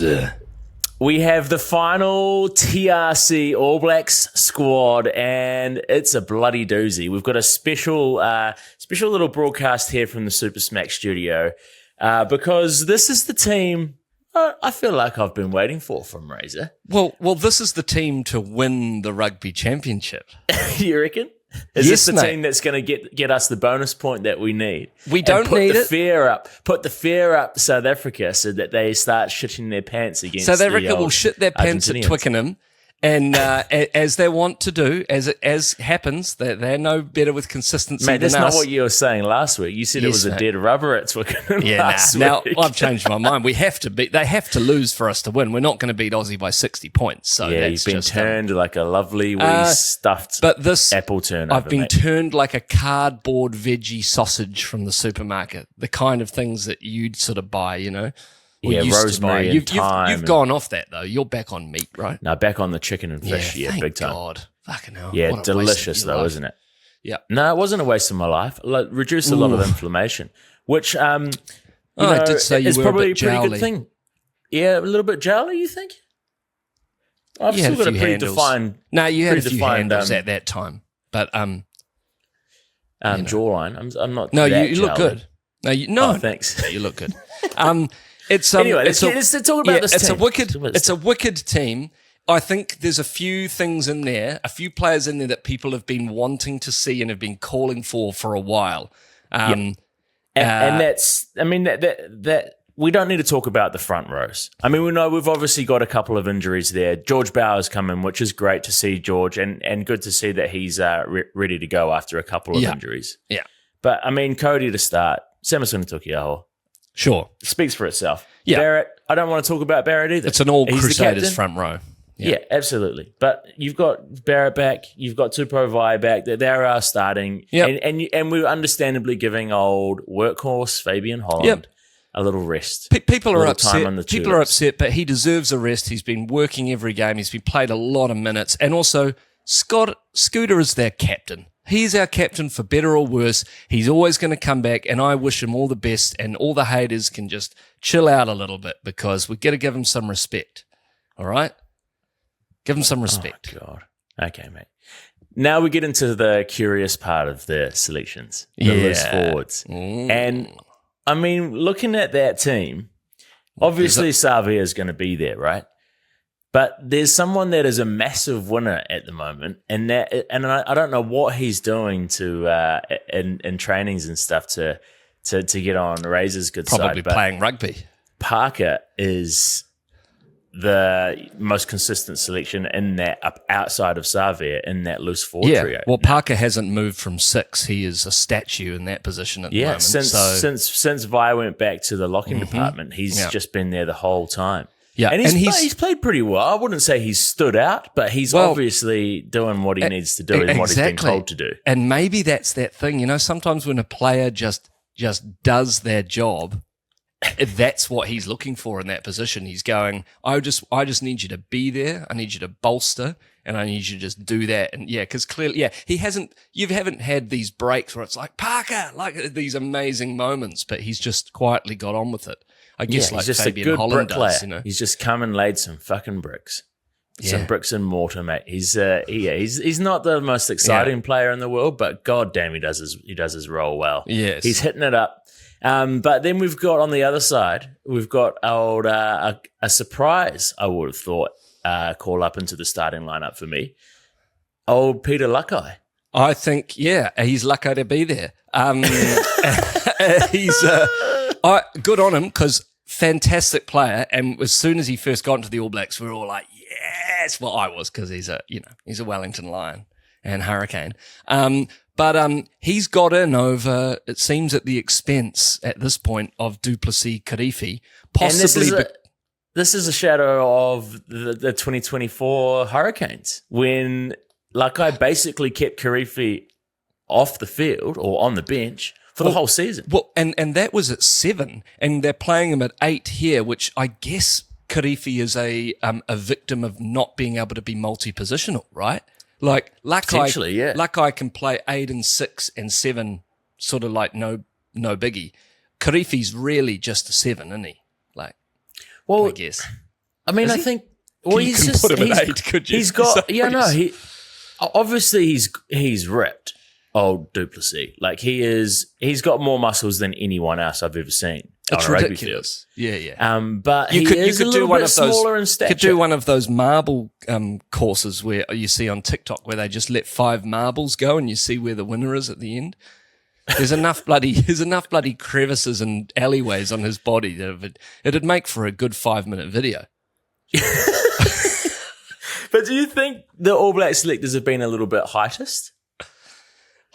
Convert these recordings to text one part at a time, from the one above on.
Abs. We have the final TRC All Blacks squad, and it's a bloody doozy. We've got a special little broadcast here from the Super Smack studio because this is the team I feel like I've been waiting for from Razor. Well, this is the team to win the rugby championship. You reckon? Is yes, this the mate. team that's going to get us the bonus point that we need? We don't need it. Put the fear up South Africa so that they start shitting their pants against South Africa will shit their pants at Argentinians. Twickenham, and as they want to do, as happens, they're no better with consistency Mate, than that's us. not what you were saying last week. You said it was a dead rubber at Twickenham last week. Now I've changed my mind. We have to beat. They have to lose for us to win. We're not going to beat Aussie by 60 points. So Yeah, that's you've been just, turned like a lovely wee stuffed but this apple turnover, I've been mate. turned like a cardboard veggie sausage from the supermarket. The kind of things that you'd sort of buy, you know. Or Yeah, used to rosemary buy. and thyme You've and- gone off that though. You're back on meat, right? No, back on the chicken and fish. Yeah, thank big time. God. Fucking hell. Yeah, What a waste delicious of your though, life. isn't it? Yeah. No, it wasn't a waste of my life. Like, reduced a lot of inflammation, which you I know, did say you is were a probably a bit pretty jowly. good thing. Yeah, a little bit jowly, you think? I've You had still got a few pretty handles. defined No, you had a few predefined, handles at that time, but jawline. I'm not. no, that you look jowly. good. No, Oh, thanks. you look good. It's Anyway, it's let's talk about this It's team. it's a wicked team. I think there's a few things in there, a few players in there that people have been wanting to see and have been calling for a while. And that's, I mean, that we don't need to talk about the front rows. I mean, we know we've obviously got a couple of injuries there. George Bauer's come in, which is great to see George, and good to see that he's ready to go after a couple of injuries. Yeah, But, I mean, Cody to start, Samasun Tukiaho, sure. speaks for itself. Yeah. Barrett, I don't want to talk about Barrett either. It's an all He's the Crusaders captain. front row. Yeah, absolutely. But you've got Barrett back, you've got Tupou Vai back. They are starting, Yep. and we're understandably giving old workhorse Fabian Holland a little rest. People are Little time on the upset. People are tulips. upset, but he deserves a rest. He's been working every game. He's been played a lot of minutes, and also Scooter is their captain. He's our captain for better or worse. He's always going to come back, and I wish him all the best. And all the haters can just chill out a little bit because we've got to give him some respect. All right, give him some respect. Oh, God. Okay, mate. Now we get into the curious part of the selections, the loose forwards. And, I mean, looking at that team, obviously Savia is going to be there, right? But there's someone that is a massive winner at the moment, and I don't know what he's doing to in trainings and stuff to get on Razor's good side. Probably But playing rugby. Parker is the most consistent selection in that outside of Savia in that loose forward trio. Well, Parker hasn't moved from 6. He is a statue in that position at the moment. Since Vi went back to the locking department, he's just been there the whole time. Yeah, and he's played pretty well. I wouldn't say he's stood out, but he's obviously doing what he needs to do and what he's been told to do. And maybe that's that thing, you know, sometimes when a player just does their job, that's what he's looking for in that position. He's going, I just need you to be there. I need you to bolster, and I need you to just do that. And because clearly, you haven't had these breaks where it's like Parker, like these amazing moments, but he's just quietly got on with it. I guess like he's just Fabian a good Holland bricklayer. does, you know. He's just come and laid some fucking bricks. Some bricks and mortar, mate. He's not the most exciting player in the world, but god damn, he does his role well. Yes. He's hitting it up. But then we've got on the other side, we've got old a surprise. I would have thought call up into the starting lineup for me. Old Peter Luckeye. I think he's lucky to be there. He's good on him because fantastic player. And as soon as he first got into the All Blacks, we were all like, yes. Well, I was because he's a Wellington Lion and Hurricane. But he's got in over, it seems, at the expense at this point of Duplessis Karifi. Possibly. And this is a shadow of the 2024 Hurricanes when Luckeye basically kept Karifi off the field or on the bench for the whole season. Well, and that was at 7, and they're playing him at 8 here, which I guess Karifi is a victim of not being able to be multi-positional, right? Like Luckeye can play 8 and 6 and 7, sort of like no biggie. Karifi's really just a 7, isn't he? Like, I guess. I mean, Is I he? think. Well, You he's can just put him at 8, could you? He's got So He obviously he's ripped. Old Duplessis, like he's got more muscles than anyone else I've ever seen. It's on a rugby ridiculous. field. Yeah. But You he could is a do little one bit of those. smaller in stature. Could do one of those marble courses where you see on TikTok where they just let 5 marbles go and you see where the winner is at the end. There's enough bloody crevices and alleyways on his body that it'd make for a good 5-minute video. But do you think the All Black selectors have been a little bit heightist?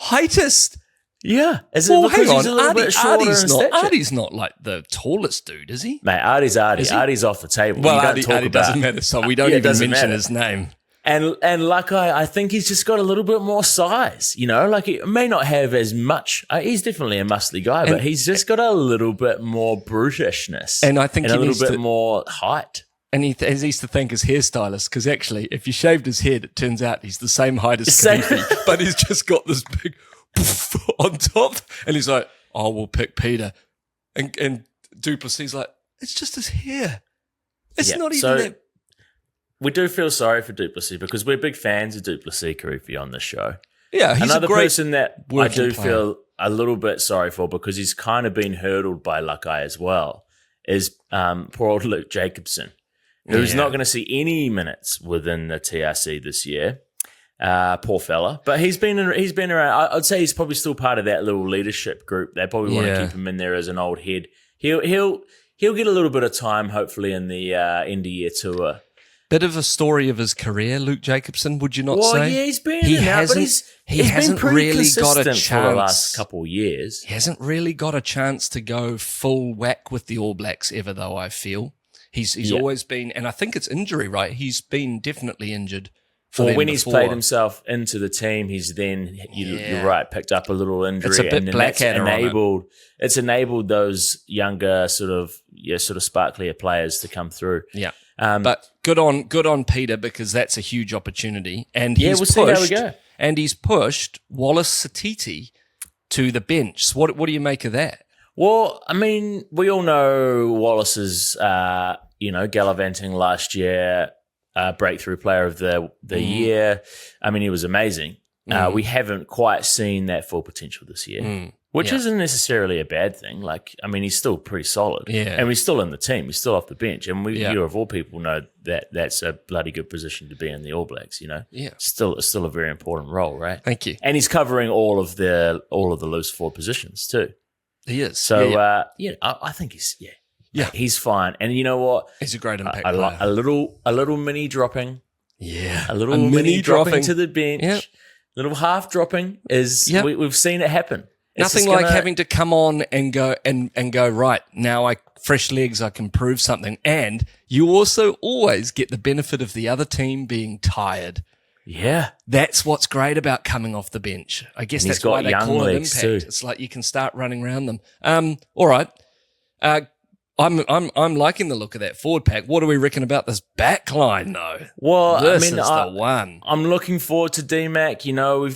Heightist? Yeah. Is Well, it because hang he's a on. little bit shorter in stature? Artie's not like the tallest dude, is he? Mate, Artie's Artie. Is he? Artie's off the table. Well, You don't Artie talk about- doesn't matter, so we don't Yeah, it even doesn't mention matter. his name. And Lucky, I think he's just got a little bit more size, you know? Like, he may not have as much. He's definitely a muscly guy, but he's just got a little bit more brutishness. And I think and he a little needs bit to- more height. And he needs to thank his hairstylist because actually, if you shaved his head, it turns out he's the same height as Same. Khalifi, but he's just got this big poof on top. And he's like, "Oh, we'll pick Peter." And Duplessis like, "It's just his hair. It's Yeah, not even so- that." We do feel sorry for Duplessis because we're big fans of Duplessis, Karifi, on this show. Yeah, he's Another a great person that I working do player. feel a little bit sorry for because he's kind of been hurdled by Lucky as well is poor old Luke Jacobson, who's Yeah. not going to see any minutes within the TRC this year. Poor fella, but he's been around. I'd say he's probably still part of that little leadership group. They probably want to Yeah. keep him in there as an old head. He'll get a little bit of time, hopefully, in the end of year tour. Bit of a story of his career, Luke Jacobson. Would you not Well, say? yeah, he's been He in and out, but hasn't- he he's hasn't been pretty really got a consistent for the last chance. couple of years. He hasn't really got a chance to go full whack with the All Blacks ever, though, I feel. He's Yeah. always been, and I think it's injury, right? He's been definitely injured for Or them when he's before. played himself into the team, he's then Yeah. you're right, picked up a little injury. It's a bit and then that's Blackadder on it. enabled. It's enabled those younger sort of sparklier players to come through. Yeah. Um, But good on Peter because that's a huge opportunity. And Yeah, he's we'll pushed, see how we go. And he's pushed Wallace Satiti to the bench. So what do you make of that? Well, I mean, we all know Wallace's, gallivanting last year, breakthrough player of the year. I mean, he was amazing. We haven't quite seen that full potential this year, which Yeah. isn't necessarily a bad thing. Like, I mean, he's still pretty solid. Yeah. And he's still in the team. He's still off the bench. And Yeah. you, of all people, know that that's a bloody good position to be in the All Blacks, you know? Yeah. Still a very important role, right? Thank you. And he's covering all of the loose forward positions too. He is. So Yeah. I think Yeah. he's fine. And you know what? He's a great impact I player. like a little mini dropping, Yeah. a little mini dropping to the bench, Yep. little half dropping is Yep. we've seen it happen. It's Nothing just like gonna- having to come on and go right now. Fresh legs. I can prove something, and you also always get the benefit of the other team being tired. Yeah, That's what's great about coming off the bench. I guess And he's that's why got they young call it legs impact. too. It's like you can start running around them. All right. I'm liking the look of that forward pack. What do we reckon about this back line though? Well, This I mean, is the one. I'm looking forward to D-Mac. You know,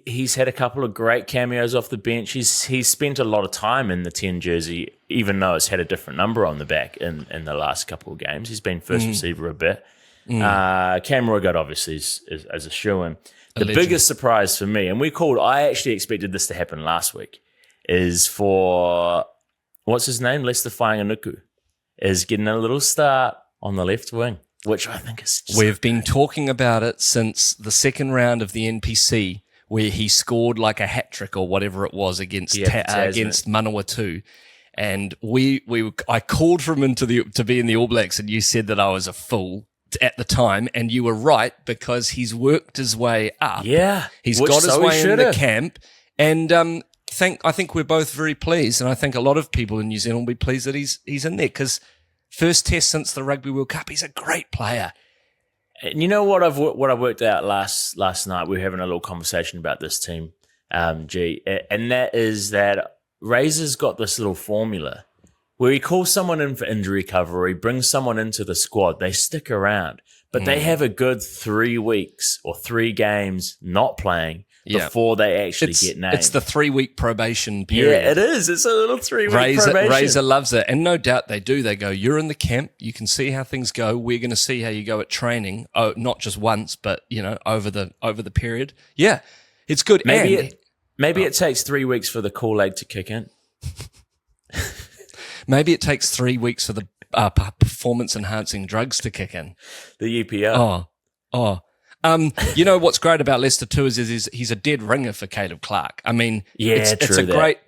he's had a couple of great cameos off the bench. He's spent a lot of time in the 10 jersey, even though it's had a different number on the back in the last couple of games. He's been first receiver a bit. Cam Roygard obviously is as a shoo-in. The legend. biggest surprise for me, and I actually expected this to happen last week, is for, what's his name? Lester Whainganuku, is getting a little start on the left wing, which I think is just We've been talking about it since the second round of the NPC, where he scored like a hat trick or whatever it was against against Manawatu. And I called for him to be in the All Blacks, and you said that I was a fool at the time, and you were right because he's worked his way up. Yeah. He's Which got his so he way in should the have. camp, and I think we're both very pleased, and I think a lot of people in New Zealand will be pleased that he's in there because first test since the Rugby World Cup, he's a great player. And you know what I worked out last night? We were having a little conversation about this team, G, and that is that Razor's got this little formula where he calls someone in for injury cover, he brings someone into the squad, they stick around, but they have a good 3 weeks or 3 games not playing before they actually get named. It's the 3-week probation period. Yeah, it is. It's a little 3-week probation. Razor loves it. And no doubt they do. They go, you're in the camp. You can see how things go. We're going to see how you go at training. Oh, not just once, but, over the period. Yeah, it's good. Maybe it takes 3 weeks for the Kool-Aid to kick in. Maybe it takes 3 weeks for the performance-enhancing drugs to kick in. The UPR. You know what's great about Leicester too is he's a dead ringer for Caleb Clark. I mean, it's a great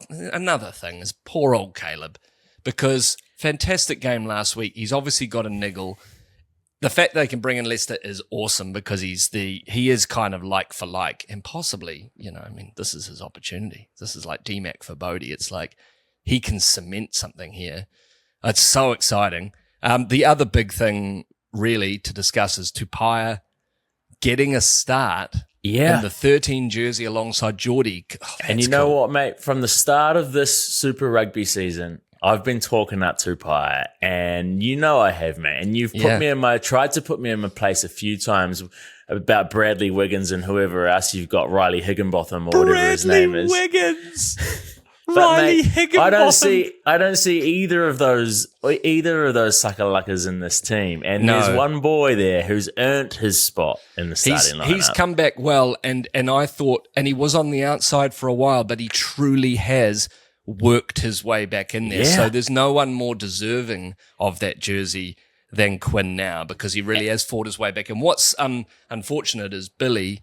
another thing is poor old Caleb, because fantastic game last week. He's obviously got a niggle. The fact they can bring in Leicester is awesome because he is kind of like for like, and possibly, this is his opportunity. This is like DMAC for Bodie. It's like he can cement something here. It's so exciting. The other big thing really to discuss is Tupaia getting a start in the 13 jersey alongside Geordie. And you know what, mate? From the start of this Super Rugby season, I've been talking up Tupaia, and I have, mate. And you've tried to put me in my place a few times about Bradley Wiggins and whoever else you've got, Riley Higginbotham or whatever his name is. Wiggins. But Riley mate, Higginbotham. I don't see either of those sucker-luckers in this team. And there's one boy there who's earned his spot in the starting lineup. He's come back well, and I thought, and he was on the outside for a while, but he truly has worked his way back in there. Yeah. So there's no one more deserving of that jersey than Quinn now, because he really has fought his way back. And what's unfortunate is Billy's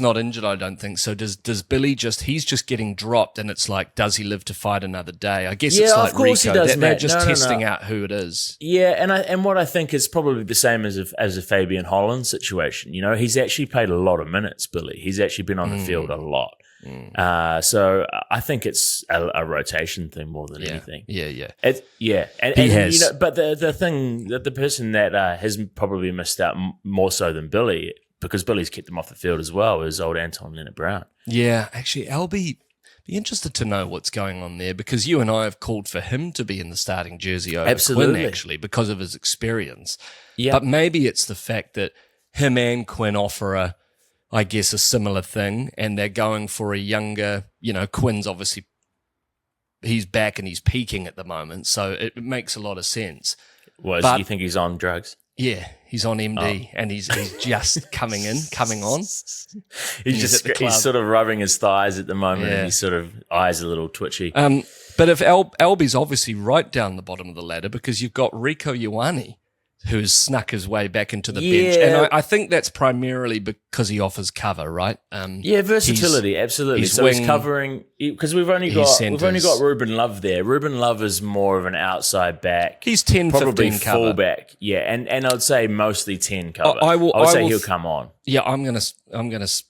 not injured, I don't think. So does Billy he's just getting dropped, and it's like, does he live to fight another day? I guess it's like of course Rico. He does, they're just testing out who it is. Yeah, and what I think is probably the same as a Fabian Holland situation. He's actually played a lot of minutes, Billy. He's actually been on the field a lot. So I think it's a rotation thing more than anything. Yeah. And He has. But the thing that the person that has probably missed out more so than Billy, because Billy's kept him off the field as well, is old Anton Leonard-Brown. Yeah, actually, I'll be interested to know what's going on there, because you and I have called for him to be in the starting jersey over Quinn, actually, because of his experience. Yeah. But maybe it's the fact that him and Quinn offer a similar thing, and they're going for a younger, Quinn's obviously, he's back and he's peaking at the moment, so it makes a lot of sense. Do you think he's on drugs? Yeah, he's on MD, and he's just coming on. He's sort of rubbing his thighs at the moment, and his sort of eyes a little twitchy. But if Albie's obviously right down the bottom of the ladder, because you've got Rico Ioane, who's snuck his way back into the bench. And I think that's primarily because he offers cover, right? Versatility, absolutely. So he's covering, because we've only got Ruben Love there. Ruben Love is more of an outside back. He's 10, probably 15 cover. Fullback. Yeah, and I'd say mostly 10 cover. I would say he'll come on. Yeah, I'm gonna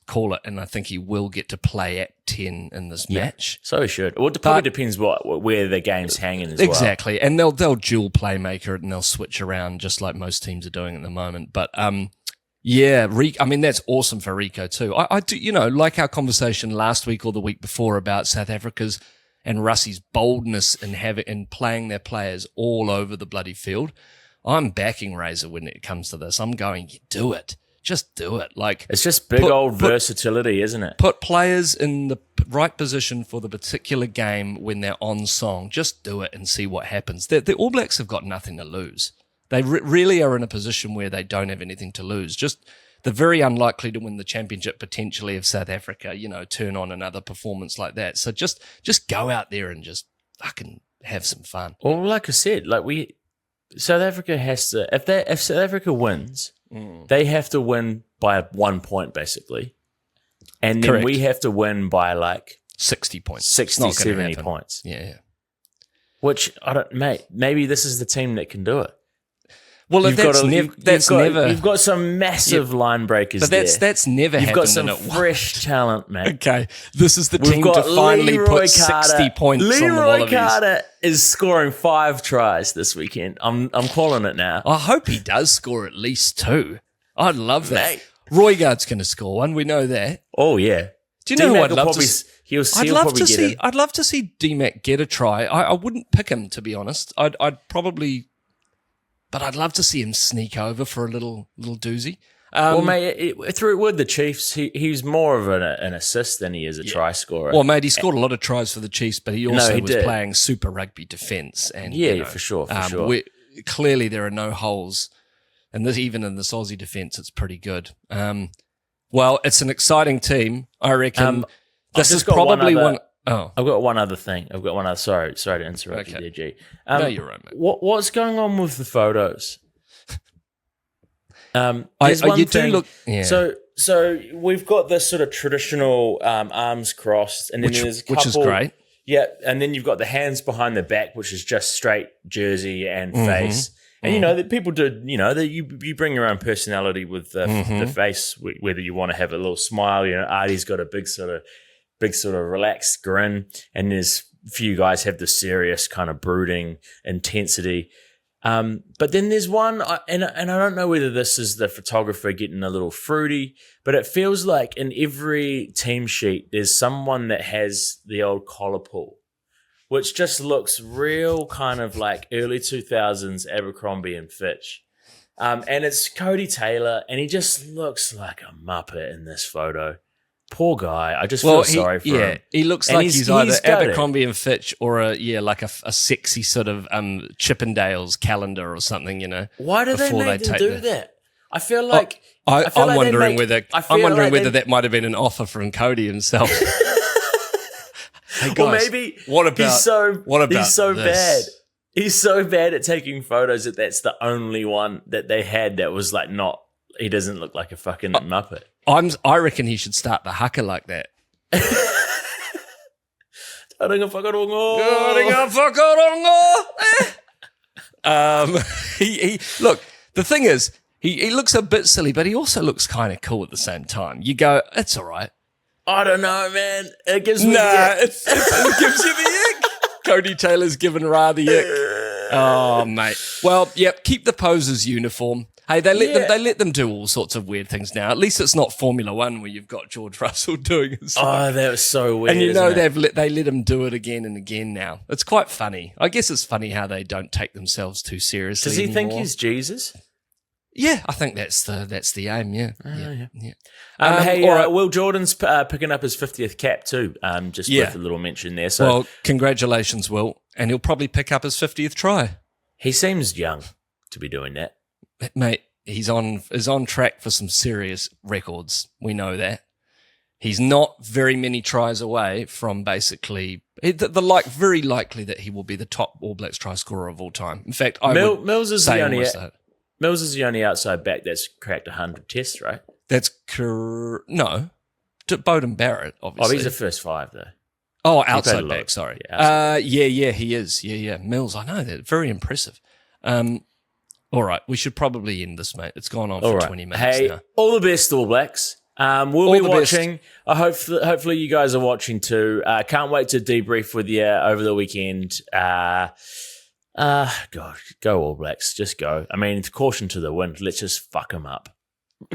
call it, and I think he will get to play at 10 in this match. So he should. Well, it probably depends where the game's hanging as well. Exactly, and they'll dual playmaker it, and they'll switch around just like most teams are doing at the moment. But that's awesome for Rico too. I do, like our conversation last week or the week before about South Africa's and Russie's boldness in playing their players all over the bloody field. I'm backing Razor when it comes to this. I'm going, you do it. Just do it. Like, it's just old versatility, isn't it? Put players in the right position for the particular game when they're on song. Just do it and see what happens. The All Blacks have got nothing to lose. They really are in a position where they don't have anything to lose. Just they're very unlikely to win the championship potentially if South Africa, turn on another performance like that. So just go out there and just fucking have some fun. Well, like I said, South Africa has to, if South Africa wins, they have to win by 1 point, basically. And then we have to win by 60 points. 60, 70 points. Yeah. Which, maybe this is the team that can do it. Well, you've got some massive line breakers, but that's never happened. You've got some fresh talent, mate. Okay, this is the team to finally put 60 points on the Wallabies. Leroy Carter is scoring 5 tries this weekend. I'm calling it now. I hope he does score at least 2. I'd love that. Mate. Roygaard's going to score 1. We know that. Oh yeah. Do you know who I'd love to see? I'd love to see D-Mac get a try. I wouldn't pick him, to be honest. I'd probably. But I'd love to see him sneak over for a little doozy. Well, mate, through with the Chiefs, he's more of an assist than he is a try scorer. Well, mate, he scored a lot of tries for the Chiefs, but he also was did. playing Super Rugby defence. And For sure. Clearly, there are no holes, and even in the Aussie defence, it's pretty good. Well, it's an exciting team. I reckon this is probably one. Oh, I've got one other thing. Sorry to interrupt you there, G. No, you're right, mate. What's going on with the photos? You do look. Yeah. So we've got this sort of traditional arms crossed, and then there's a couple, which is great. Yeah, and then you've got the hands behind the back, which is just straight jersey and face. And that people do. That you bring your own personality with the face, whether you want to have a little smile. Artie's got a big sort of relaxed grin, and there's a few guys have the serious kind of brooding intensity. But then there's one, and I don't know whether this is the photographer getting a little fruity, but it feels like in every team sheet there's someone that has the old collar pull, which just looks real kind of like early 2000s Abercrombie and Fitch. And it's Cody Taylor, and he just looks like a muppet in this photo. Poor guy. I just feel sorry for him. He looks like he's either Abercrombie and Fitch or a sexy sort of Chippendales calendar or something, Why do they make them do that? I feel like I'm wondering whether that might have been an offer from Cody himself. Hey guys, or maybe he's so bad. He's so bad at taking photos that's the only one that they had that was like not. He doesn't look like a fucking muppet. I reckon he should start the haka like that. Look, the thing is, he looks a bit silly, but he also looks kind of cool at the same time. You go, it's all right. I don't know, man. It gives me it gives you the ick. Cody Taylor's given Ra the ick. Oh, mate. Well, yep, keep the posers uniform. Hey, they let them do all sorts of weird things now. At least it's not Formula One where you've got George Russell doing it. Oh, that was so weird. And they let him do it again and again now. It's quite funny. I guess it's funny how they don't take themselves too seriously. Does he anymore. think he's Jesus? Yeah, I think that's the aim. Yeah. Will Jordan's picking up his 50th cap too. Just with a little mention there. So, well, congratulations, Will, and he'll probably pick up his 50th try. He seems young to be doing that. Mate, is on track for some serious records. We know that. He's not very many tries away from basically very likely that he will be the top All Blacks try scorer of all time. In fact, Mills is the only outside back that's cracked 100 tests, right? That's no. Bowden Barrett, obviously. Oh, he's the first 5 though. Oh, outside back. Sorry. Yeah, he is. Yeah. Mills, I know that. Very impressive. All right, we should probably end this, mate. It's gone on for 20 minutes now. All the best, All Blacks. We'll be watching. Hopefully you guys are watching too. Can't wait to debrief with you over the weekend. God, go All Blacks. Just go. I mean, caution to the wind. Let's just fuck them up.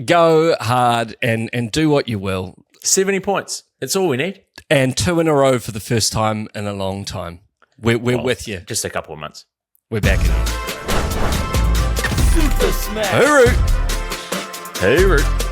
Go hard and do what you will. 70 points. That's all we need. And 2 in a row for the first time in a long time. We're with you. Just a couple of months. We're back in. Super Smash. Hooroo. Hooroo.